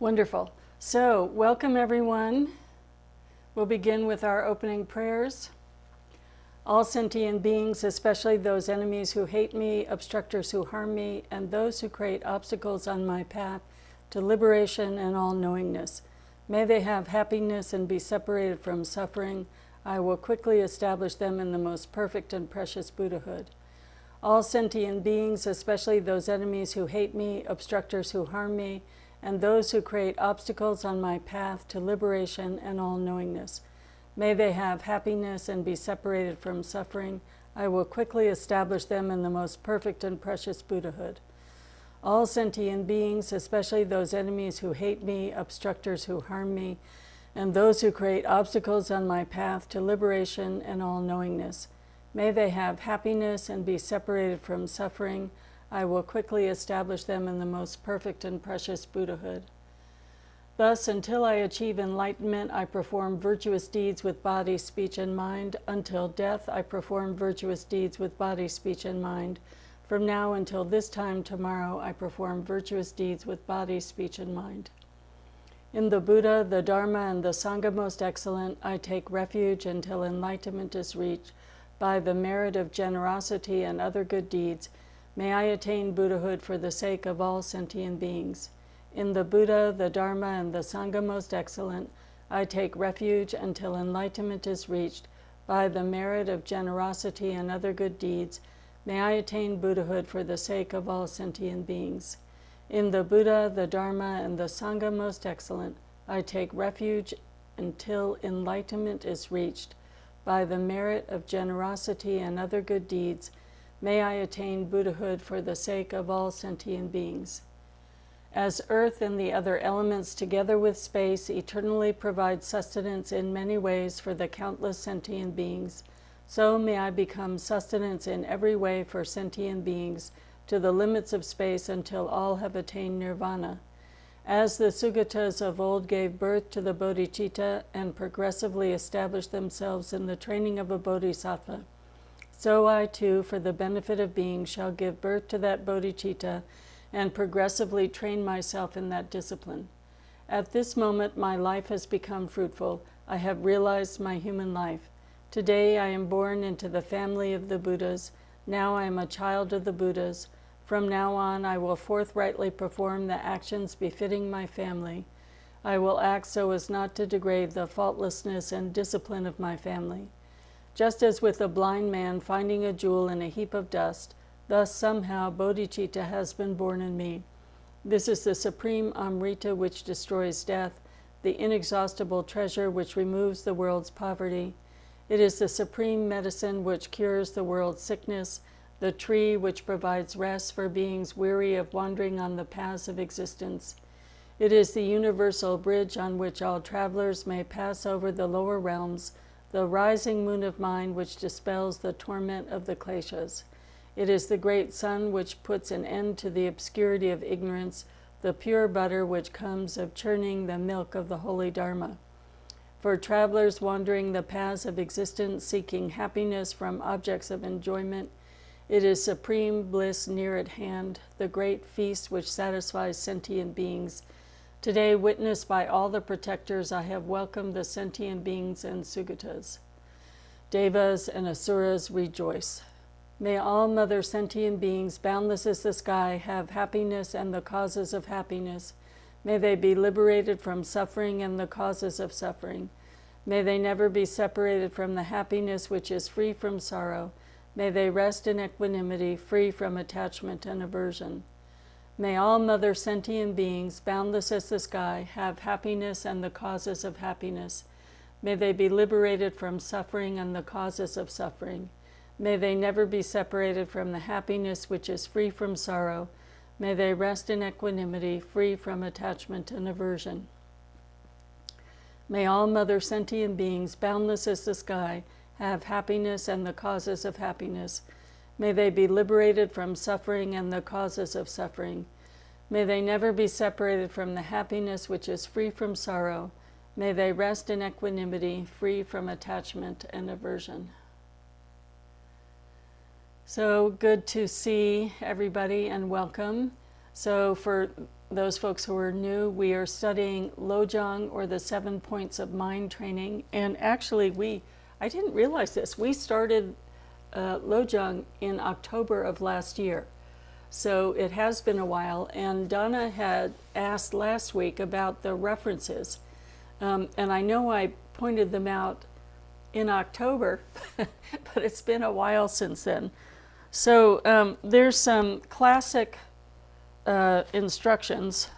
Wonderful. So, welcome everyone. We'll begin with our opening prayers. All sentient beings, especially those enemies who hate me, obstructors who harm me, and those who create obstacles on my path to liberation and all-knowingness, may they have happiness and be separated from suffering. I will quickly establish them in the most perfect and precious Buddhahood. All sentient beings, especially those enemies who hate me, obstructors who harm me, and those who create obstacles on my path to liberation and all-knowingness, may they have happiness and be separated from suffering. I will quickly establish them in the most perfect and precious Buddhahood. All sentient beings, especially those enemies who hate me, obstructors who harm me, and those who create obstacles on my path to liberation and all-knowingness, may they have happiness and be separated from suffering. I will quickly establish them in the most perfect and precious Buddhahood. Thus, until I achieve enlightenment, I perform virtuous deeds with body, speech, and mind. Until death, I perform virtuous deeds with body, speech, and mind. From now until this time tomorrow, I perform virtuous deeds with body, speech, and mind. In the Buddha, the Dharma, and the Sangha most excellent, I take refuge until enlightenment is reached. By the merit of generosity and other good deeds, may I attain Buddhahood for the sake of all sentient beings. In the Buddha, the Dharma, and the Sangha most excellent, I take refuge until enlightenment is reached. By the merit of generosity and other good deeds, may I attain Buddhahood for the sake of all sentient beings. In the Buddha, the Dharma, and the Sangha most excellent, I take refuge until enlightenment is reached. By the merit of generosity and other good deeds, may I attain Buddhahood for the sake of all sentient beings. As earth and the other elements, together with space, eternally provide sustenance in many ways for the countless sentient beings, so may I become sustenance in every way for sentient beings to the limits of space until all have attained nirvana. As the Sugatas of old gave birth to the bodhicitta and progressively established themselves in the training of a bodhisattva, so I too, for the benefit of beings, shall give birth to that bodhicitta and progressively train myself in that discipline. At this moment, my life has become fruitful. I have realized my human life. Today I am born into the family of the Buddhas. Now I am a child of the Buddhas. From now on, I will forthrightly perform the actions befitting my family. I will act so as not to degrade the faultlessness and discipline of my family. Just as with a blind man finding a jewel in a heap of dust, thus somehow bodhicitta has been born in me. This is the supreme Amrita which destroys death, the inexhaustible treasure which removes the world's poverty. It is the supreme medicine which cures the world's sickness, the tree which provides rest for beings weary of wandering on the paths of existence. It is the universal bridge on which all travelers may pass over the lower realms, the rising moon of mind which dispels the torment of the kleshas. It is the great sun which puts an end to the obscurity of ignorance, the pure butter which comes of churning the milk of the holy Dharma. For travelers wandering the paths of existence, seeking happiness from objects of enjoyment, it is supreme bliss near at hand, the great feast which satisfies sentient beings. Today, witnessed by all the protectors, I have welcomed the sentient beings and Sugatas. Devas and Asuras rejoice. May all mother sentient beings, boundless as the sky, have happiness and the causes of happiness. May they be liberated from suffering and the causes of suffering. May they never be separated from the happiness which is free from sorrow. May they rest in equanimity, free from attachment and aversion. May all mother sentient beings, boundless as the sky, have happiness and the causes of happiness. May they be liberated from suffering and the causes of suffering. May they never be separated from the happiness which is free from sorrow. May they rest in equanimity, free from attachment and aversion. May all mother sentient beings, boundless as the sky, have happiness and the causes of happiness. May they be liberated from suffering and the causes of suffering. May they never be separated from the happiness which is free from sorrow. May they rest in equanimity, free from attachment and aversion. So good to see everybody and welcome. So for those folks who are new, we are studying Lojong, or the 7 points of mind training. And actually, I didn't realize this. We started Lojong in October of last year. So it has been a while. And Donna had asked last week about the references. And I know I pointed them out in October, but it's been a while since then. So there's some classic instructions.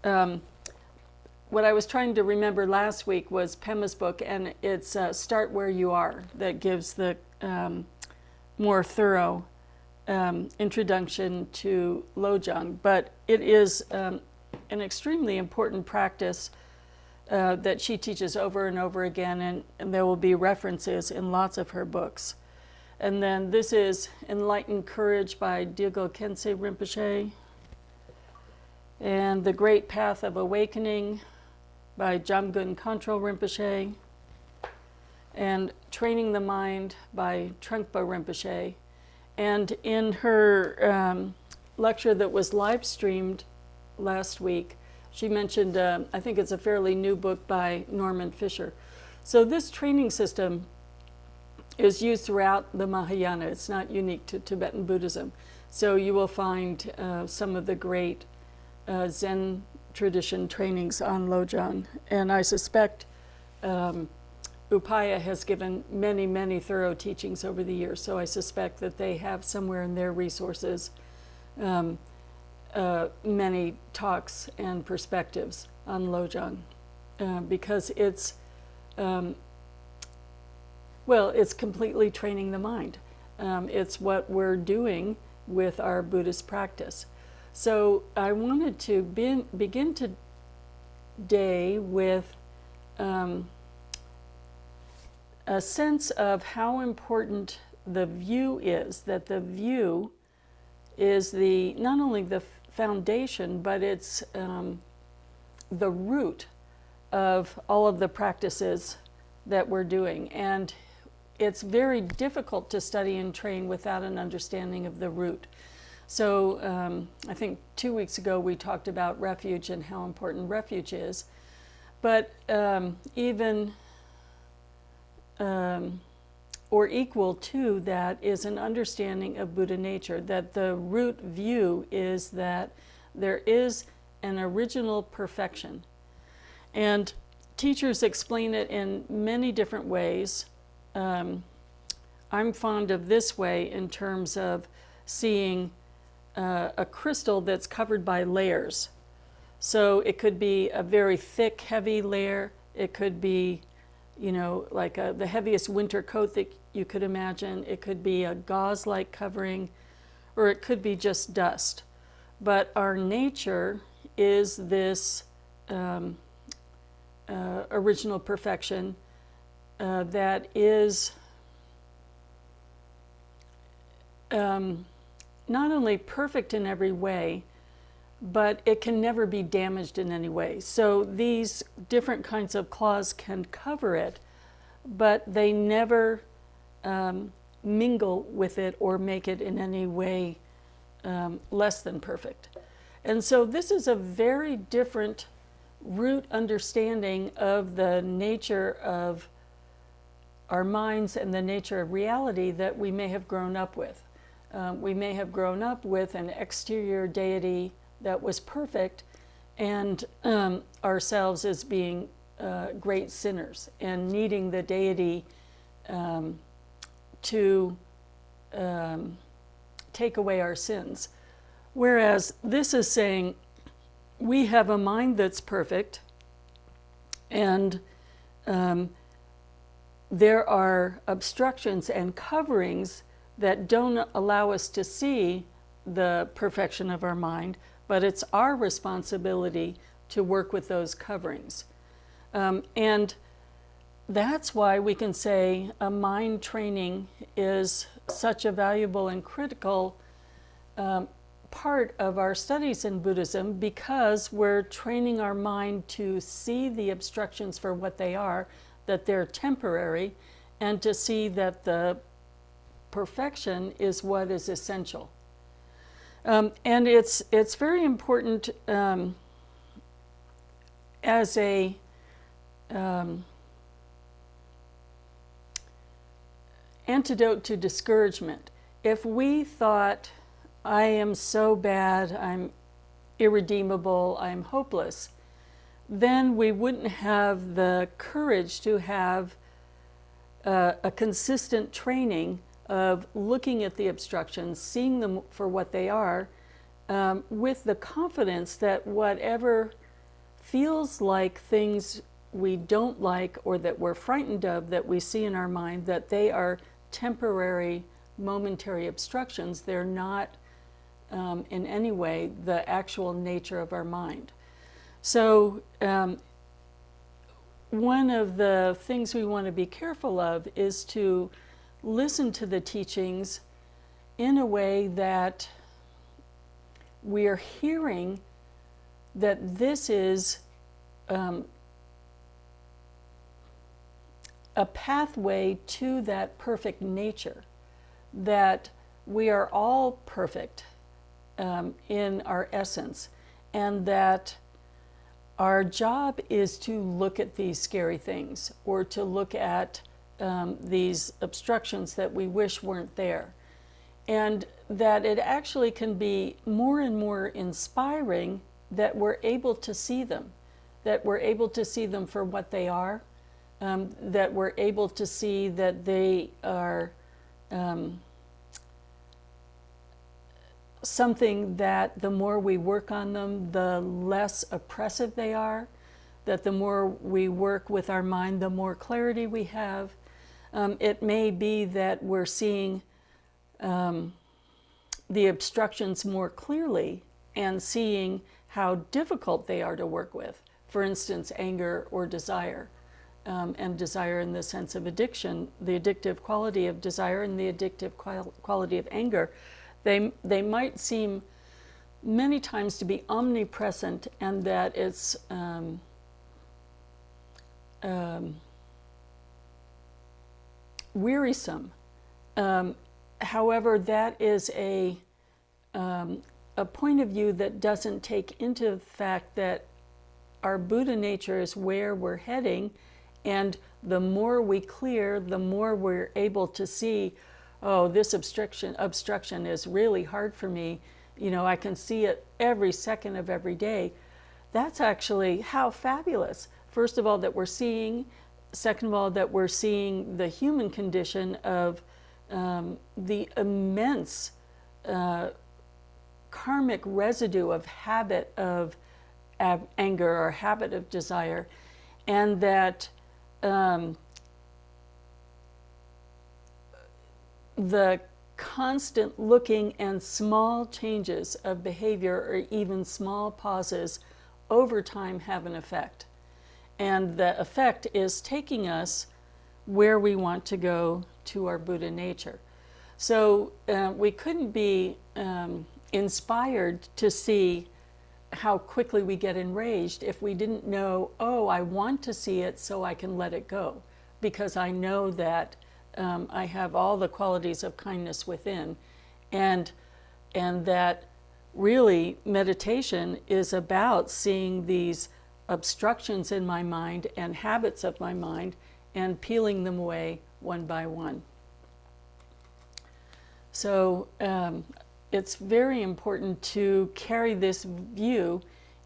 What I was trying to remember last week was Pema's book, and it's Start Where You Are, that gives the more thorough introduction to Lojong. But it is an extremely important practice that she teaches over and over again, and there will be references in lots of her books. And then this is Enlightened Courage by Dilgo Khyentse Rinpoche, and The Great Path of Awakening by Jamgun Khantrul Rinpoche, and Training the Mind by Trungpa Rinpoche. And in her lecture that was live streamed last week, she mentioned, I think it's a fairly new book by Norman Fisher. So this training system is used throughout the Mahayana. It's not unique to Tibetan Buddhism. So you will find some of the great Zen tradition trainings on Lojong. And I suspect Upaya has given many, many thorough teachings over the years. So I suspect that they have somewhere in their resources many talks and perspectives on Lojong, because it's it's completely training the mind. It's what we're doing with our Buddhist practice. So I wanted to begin today with a sense of how important the view is, that the view is not only the foundation, but it's the root of all of the practices that we're doing. And it's very difficult to study and train without an understanding of the root. So I think 2 weeks ago we talked about refuge and how important refuge is. But even or equal to that is an understanding of Buddha nature, that the root view is that there is an original perfection. And teachers explain it in many different ways. I'm fond of this way in terms of seeing a crystal that's covered by layers. So it could be a very thick, heavy layer. It could be, like the heaviest winter coat that you could imagine. It could be a gauze-like covering, or it could be just dust. But our nature is this original perfection that is not only perfect in every way, but it can never be damaged in any way. So these different kinds of claws can cover it, but they never mingle with it or make it in any way less than perfect. And so this is a very different root understanding of the nature of our minds and the nature of reality that we may have grown up with. We may have grown up with an exterior deity that was perfect, and ourselves as being great sinners and needing the deity to take away our sins. Whereas this is saying we have a mind that's perfect, and there are obstructions and coverings that don't allow us to see the perfection of our mind, but it's our responsibility to work with those coverings. And that's why we can say a mind training is such a valuable and critical part of our studies in Buddhism, because we're training our mind to see the obstructions for what they are, that they're temporary, and to see that the perfection is what is essential. And it's very important as a antidote to discouragement. If we thought, I am so bad, I'm irredeemable, I'm hopeless, then we wouldn't have the courage to have a consistent training of looking at the obstructions, seeing them for what they are, with the confidence that whatever feels like things we don't like or that we're frightened of that we see in our mind, that they are temporary, momentary obstructions. They're not in any way the actual nature of our mind. So one of the things we want to be careful of is to listen to the teachings in a way that we are hearing that this is a pathway to that perfect nature, that we are all perfect in our essence, and that our job is to look at these scary things, or to look at these obstructions that we wish weren't there. And that it actually can be more and more inspiring that we're able to see them, that we're able to see them for what they are, that we're able to see that they are something that the more we work on them, the less oppressive they are, that the more we work with our mind, the more clarity we have. It may be that we're seeing the obstructions more clearly and seeing how difficult they are to work with. For instance, anger or desire, and desire in the sense of addiction, the addictive quality of desire and the addictive quality of anger. They might seem many times to be omnipresent, and that it's wearisome. However, that is a point of view that doesn't take into the fact that our Buddha nature is where we're heading, and the more we clear, the more we're able to see, oh, this obstruction is really hard for me. You know, I can see it every second of every day. That's actually how fabulous. First of all, that we're seeing. Second of all, that we're seeing the human condition of the immense karmic residue of habit of anger or habit of desire, and that the constant looking and small changes of behavior, or even small pauses over time, have an effect. And the effect is taking us where we want to go to our Buddha nature. So we couldn't be inspired to see how quickly we get enraged if we didn't know, oh, I want to see it so I can let it go, because I know that I have all the qualities of kindness within, and that really meditation is about seeing these obstructions in my mind and habits of my mind and peeling them away one by one. So it's very important to carry this view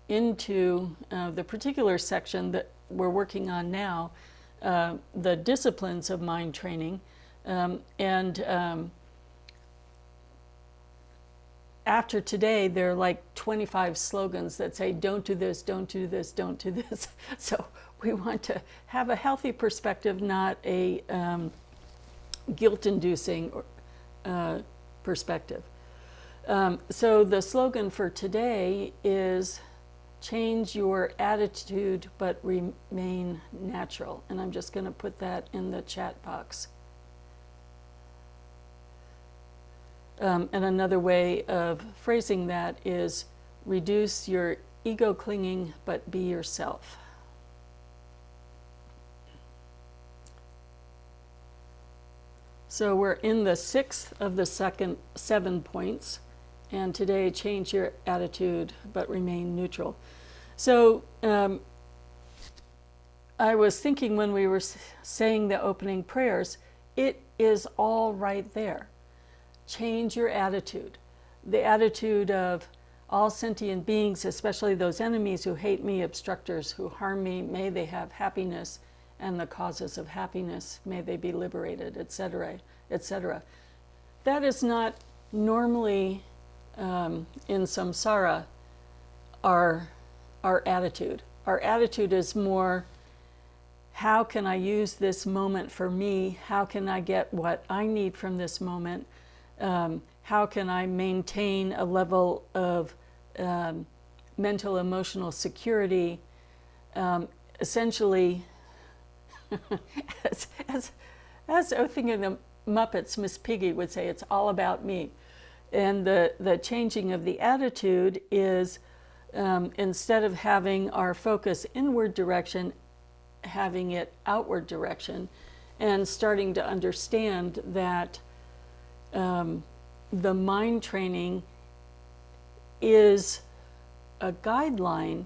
into the particular section that we're working on now, the disciplines of mind training. After today, there are like 25 slogans that say, don't do this, don't do this, don't do this. So we want to have a healthy perspective, not a guilt-inducing perspective. So the slogan for today is, change your attitude but remain natural. And I'm just going to put that in the chat box. And another way of phrasing that is, reduce your ego clinging but be yourself. So we're in the 6th of the 7 points, And today, change your attitude but remain neutral. So I was thinking when we were saying the opening prayers, it is all right there. Change your attitude. The attitude of all sentient beings, especially those enemies who hate me, obstructors who harm me, may they have happiness, and the causes of happiness, may they be liberated, etc., etc. That is not normally in samsara our attitude. Our attitude is more, how can I use this moment for me? How can I get what I need from this moment? How can I maintain a level of mental, emotional security? Essentially, as I think of the Muppets, Miss Piggy would say, it's all about me. And the changing of the attitude is, instead of having our focus inward direction, having it outward direction, and starting to understand that the mind training is a guideline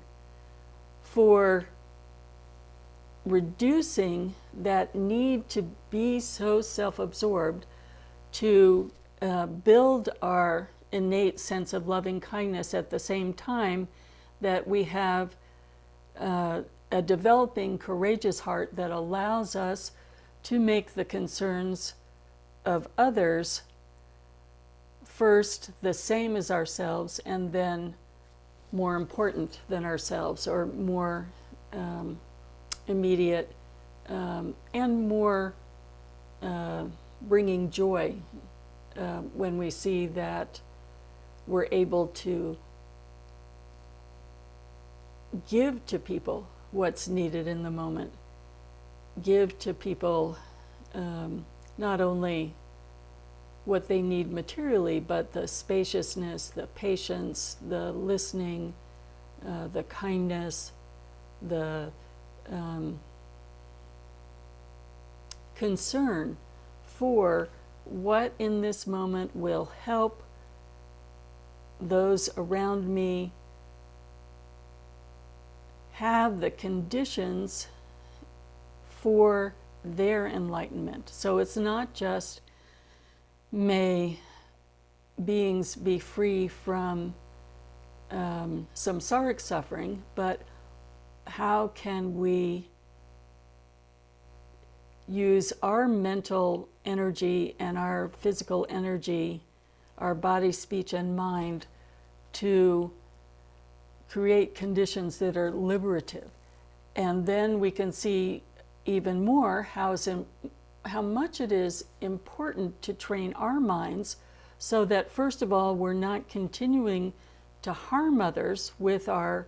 for reducing that need to be so self-absorbed, to build our innate sense of loving kindness at the same time that we have a developing courageous heart that allows us to make the concerns of others first the same as ourselves, and then more important than ourselves, or more immediate, and more bringing joy when we see that we're able to give to people what's needed in the moment. Give to people not only what they need materially, but the spaciousness, the patience, the listening, the kindness, the concern for what in this moment will help those around me have the conditions for their enlightenment. So it's not just may beings be free from samsaric suffering, but how can we use our mental energy and our physical energy, our body, speech, and mind, to create conditions that are liberative. And then we can see even more how much it is important to train our minds so that, first of all, we're not continuing to harm others with our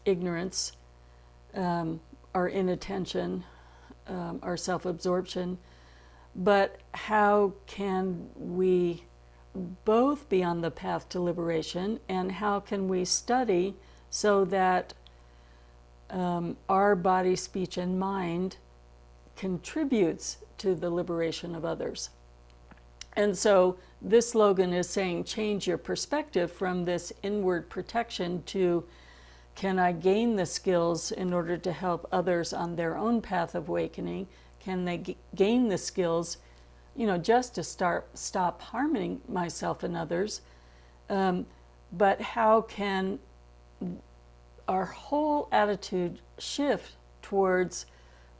ignorance, our inattention, our self-absorption, but how can we both be on the path to liberation, and how can we study so that our body, speech, and mind contributes to the liberation of others. And so this slogan is saying, change your perspective from this inward protection to, can I gain the skills in order to help others on their own path of awakening? Can they gain the skills, just to stop harming myself and others? But how can our whole attitude shift towards,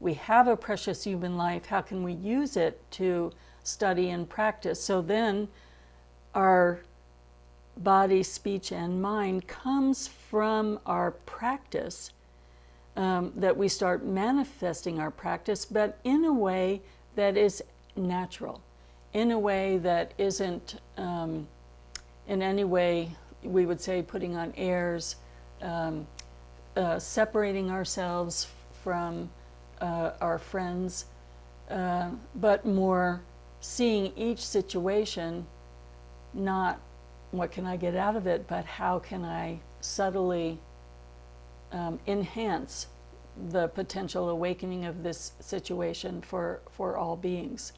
we have a precious human life, how can we use it to study and practice? So then our body, speech, and mind comes from our practice, that we start manifesting our practice, but in a way that is natural, in a way that isn't in any way, we would say, putting on airs, separating ourselves from our friends, but more seeing each situation not what can I get out of it, but how can I subtly enhance the potential awakening of this situation for all beings.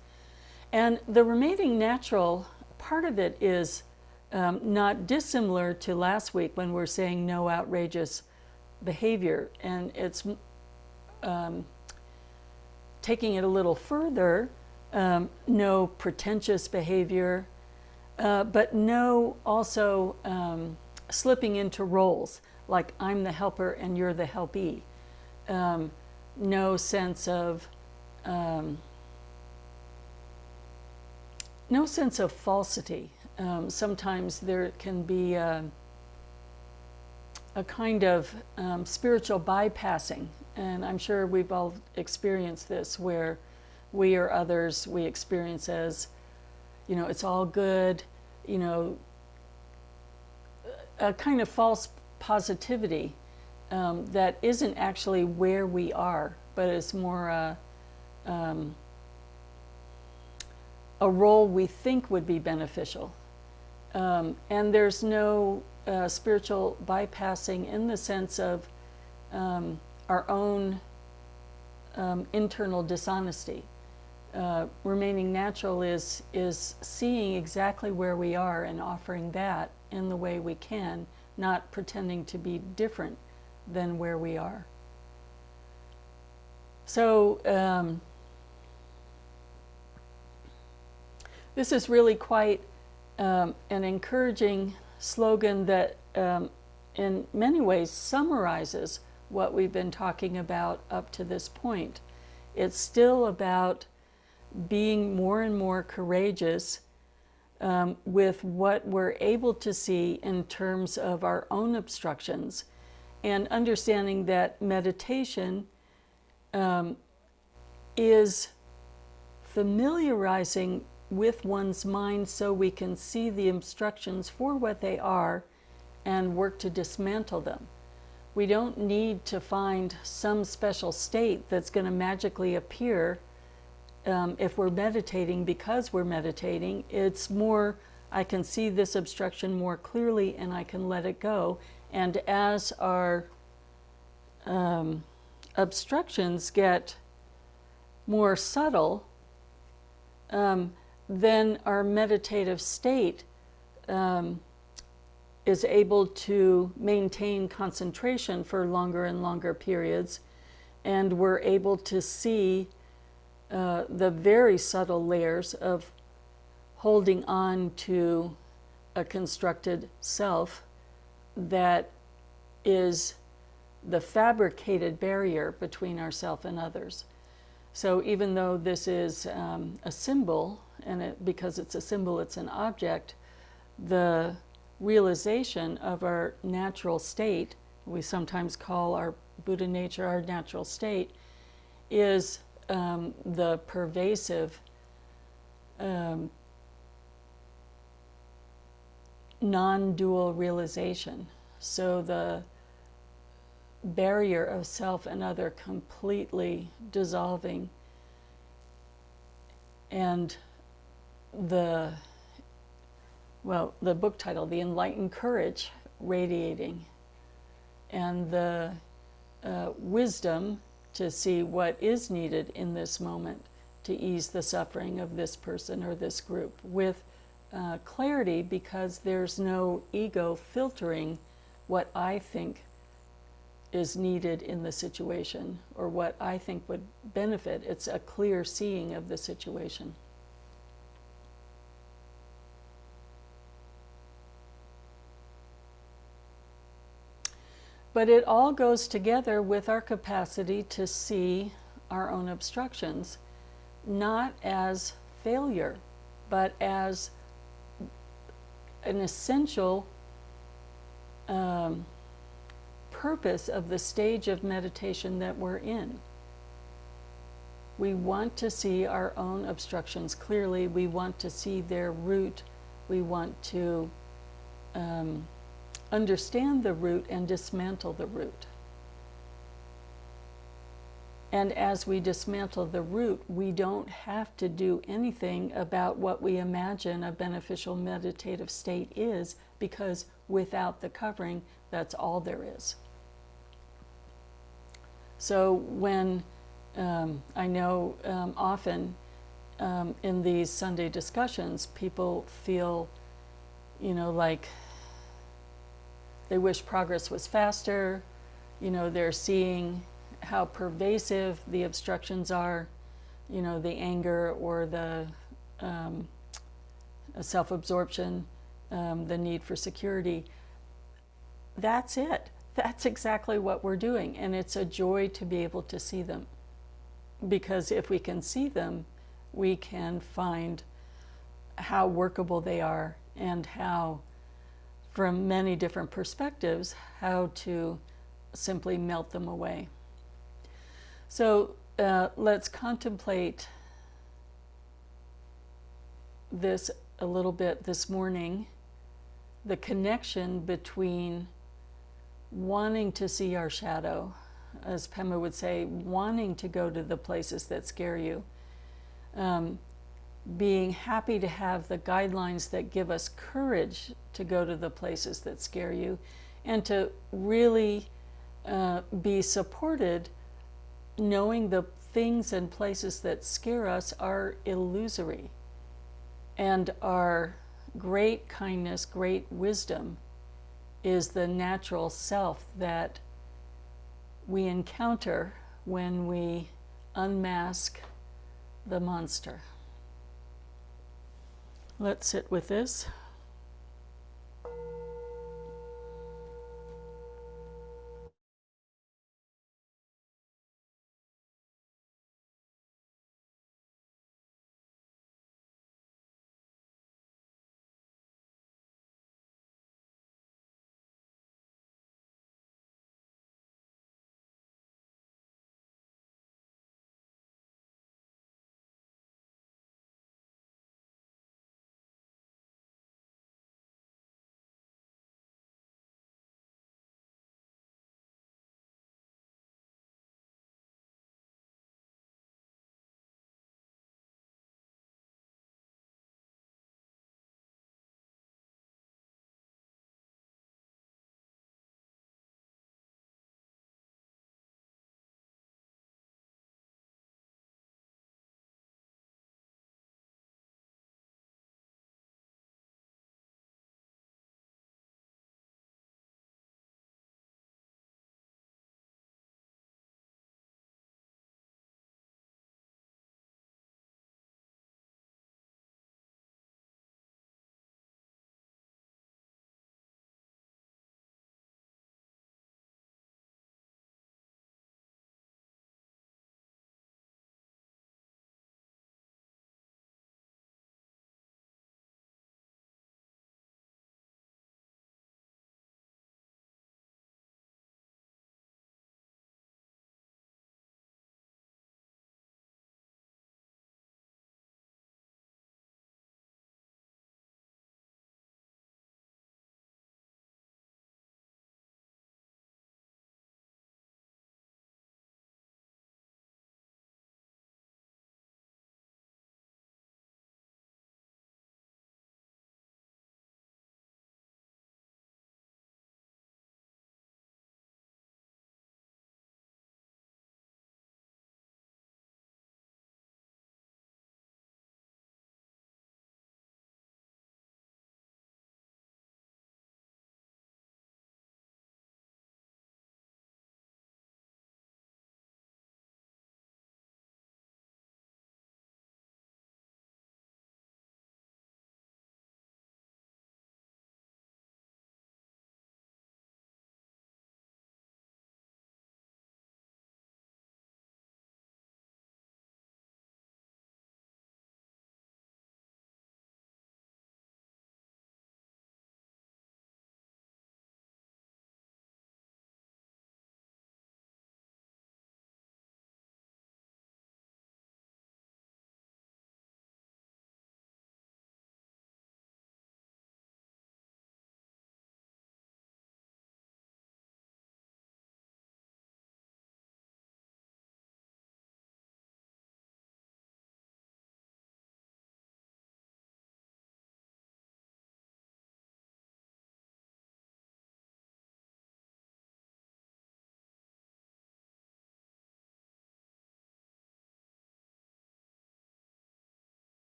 And the remaining natural part of it is not dissimilar to last week when we're saying no outrageous behavior. And it's taking it a little further, no pretentious behavior, but no also slipping into roles, like I'm the helper and you're the helpee. No sense of falsity. Sometimes there can be a kind of spiritual bypassing, and I'm sure we've all experienced this, where we or others we experience as, it's all good, a kind of false positivity that isn't actually where we are, but it's more a role we think would be beneficial. And there's no spiritual bypassing in the sense of our own internal dishonesty. Remaining natural is seeing exactly where we are and offering that in the way we can, not pretending to be different than where we are. So this is really quite an encouraging slogan that in many ways summarizes what we've been talking about up to this point. It's still about being more and more courageous with what we're able to see in terms of our own obstructions, and understanding that meditation is familiarizing with one's mind so we can see the obstructions for what they are and work to dismantle them. We don't need to find some special state that's going to magically appear if we're meditating because we're meditating. It's more, I can see this obstruction more clearly and I can let it go. And as our obstructions get more subtle, then our meditative state is able to maintain concentration for longer and longer periods, and we're able to see the very subtle layers of holding on to a constructed self that is the fabricated barrier between ourself and others. So even though this is a symbol, and because it's a symbol, it's an object, the realization of our natural state, we sometimes call our Buddha nature our natural state, is the pervasive non-dual realization. So the barrier of self and other completely dissolving, and the book title, The Enlightened Courage, radiating, and the wisdom to see what is needed in this moment to ease the suffering of this person or this group with clarity, because there's no ego filtering what I think is needed in the situation or what I think would benefit. It's a clear seeing of the situation. But it all goes together with our capacity to see our own obstructions, not as failure, but as an essential purpose of the stage of meditation that we're in. We want to see our own obstructions clearly. We want to see their root. We want to understand the root and dismantle the root. And as we dismantle the root, we don't have to do anything about what we imagine a beneficial meditative state is, because without the covering, that's all there is. So when I know often in these Sunday discussions, people feel like they wish progress was faster. They're seeing how pervasive the obstructions are, the anger or the self-absorption, the need for security. That's it. That's exactly what we're doing. And it's a joy to be able to see them. Because if we can see them, we can find how workable they are and how, from many different perspectives, how to simply melt them away. So let's contemplate this a little bit this morning, the connection between wanting to see our shadow, as Pema would say, wanting to go to the places that scare you, being happy to have the guidelines that give us courage to go to the places that scare you, and to really be supported knowing the things and places that scare us are illusory, and our great kindness, great wisdom is the natural self that we encounter when we unmask the monster. Let's sit with this.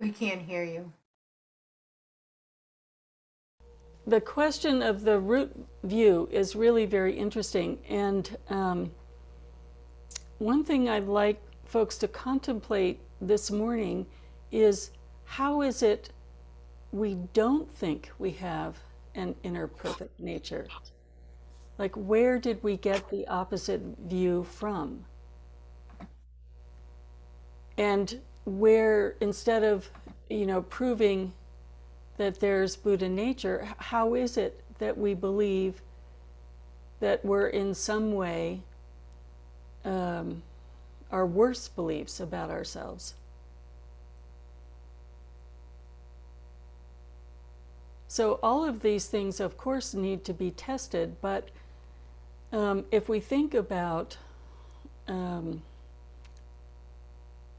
We can't hear you. The question of the root view is really very interesting. And one thing I'd like folks to contemplate this morning is, how is it we don't think we have an inner perfect nature? Like, where did we get the opposite view from? And where, instead of, proving that there's Buddha nature, how is it that we believe that we're in some way our worst beliefs about ourselves? So all of these things, of course, need to be tested, but if we think about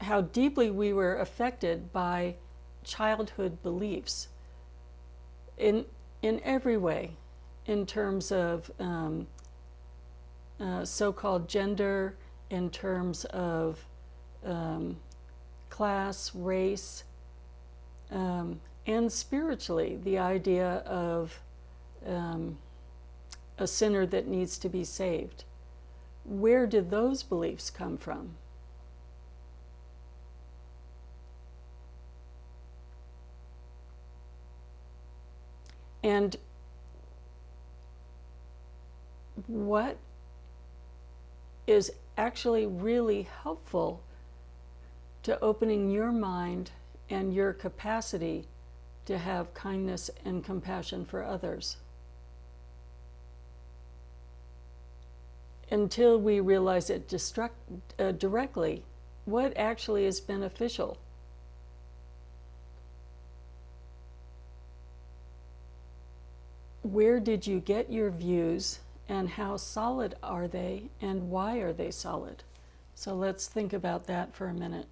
how deeply we were affected by childhood beliefs in every way, in terms of so-called gender, in terms of class, race, and spiritually, the idea of a sinner that needs to be saved. Where did those beliefs come from? And what is actually really helpful to opening your mind and your capacity to have kindness and compassion for others? Until we realize it directly, what actually is beneficial? Where did you get your views, and how solid are they, and why are they solid? So let's think about that for a minute.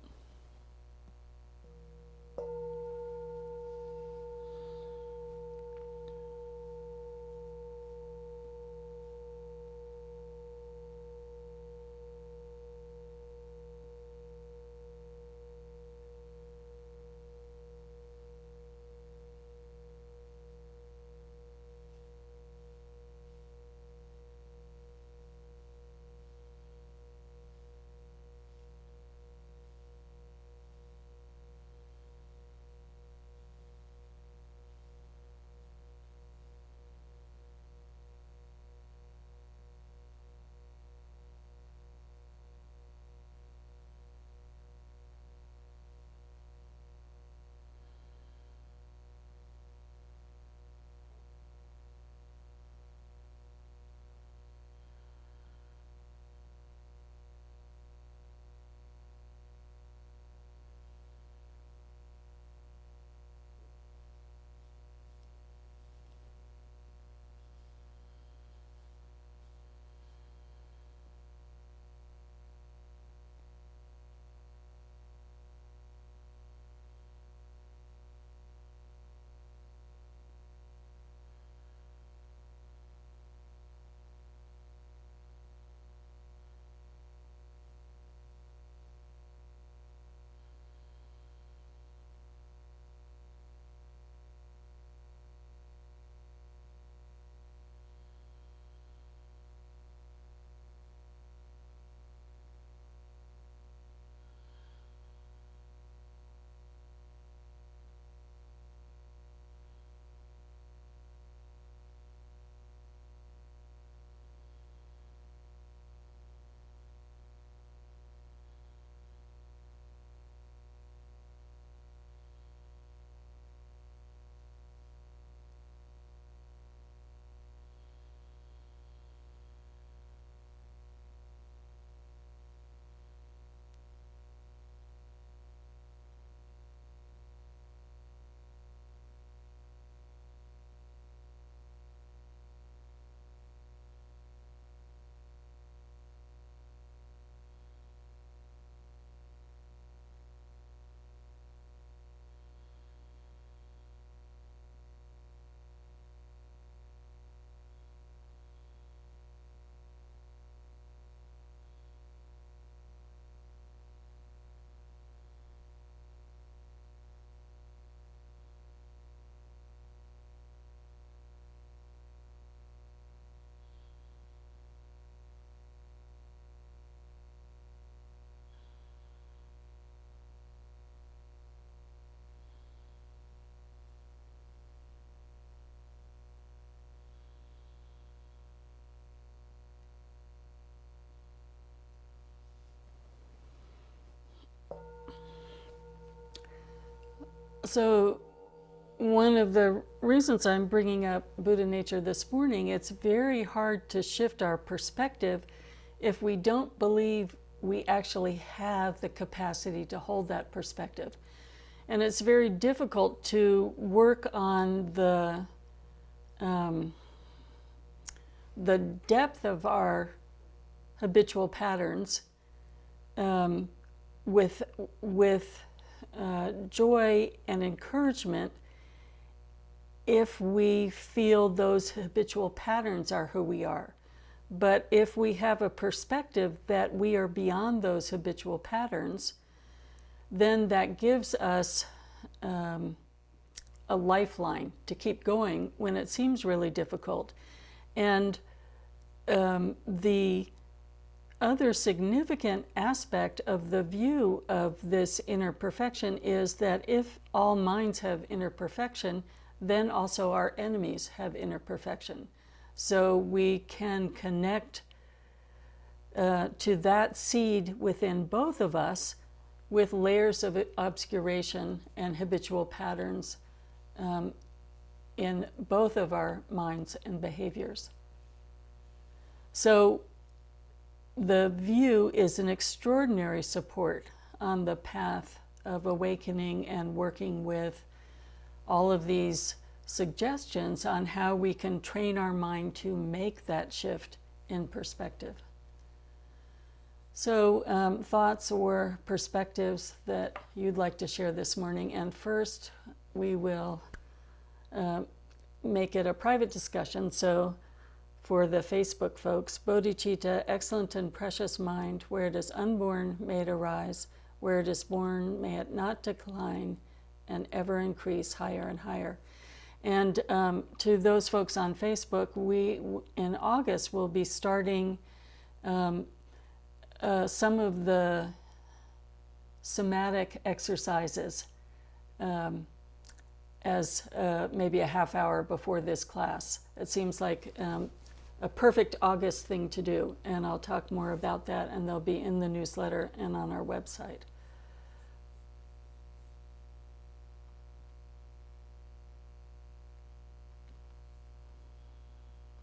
So one of the reasons I'm bringing up Buddha nature this morning, it's very hard to shift our perspective if we don't believe we actually have the capacity to hold that perspective. And it's very difficult to work on the depth of our habitual patterns with joy and encouragement if we feel those habitual patterns are who we are. But if we have a perspective that we are beyond those habitual patterns, then that gives us a lifeline to keep going when it seems really difficult. And the other significant aspect of the view of this inner perfection is that if all minds have inner perfection, then also our enemies have inner perfection. So we can connect to that seed within both of us with layers of obscuration and habitual patterns in both of our minds and behaviors. So the view is an extraordinary support on the path of awakening and working with all of these suggestions on how we can train our mind to make that shift in perspective. So thoughts or perspectives that you'd like to share this morning. And first, we will make it a private discussion. So for the Facebook folks, bodhicitta, excellent and precious mind, where it is unborn, may it arise. Where it is born, may it not decline and ever increase higher and higher. And to those folks on Facebook, we, in August, will be starting some of the somatic exercises as maybe a half hour before this class. It seems like a perfect August thing to do, and I'll talk more about that, and they'll be in the newsletter and on our website.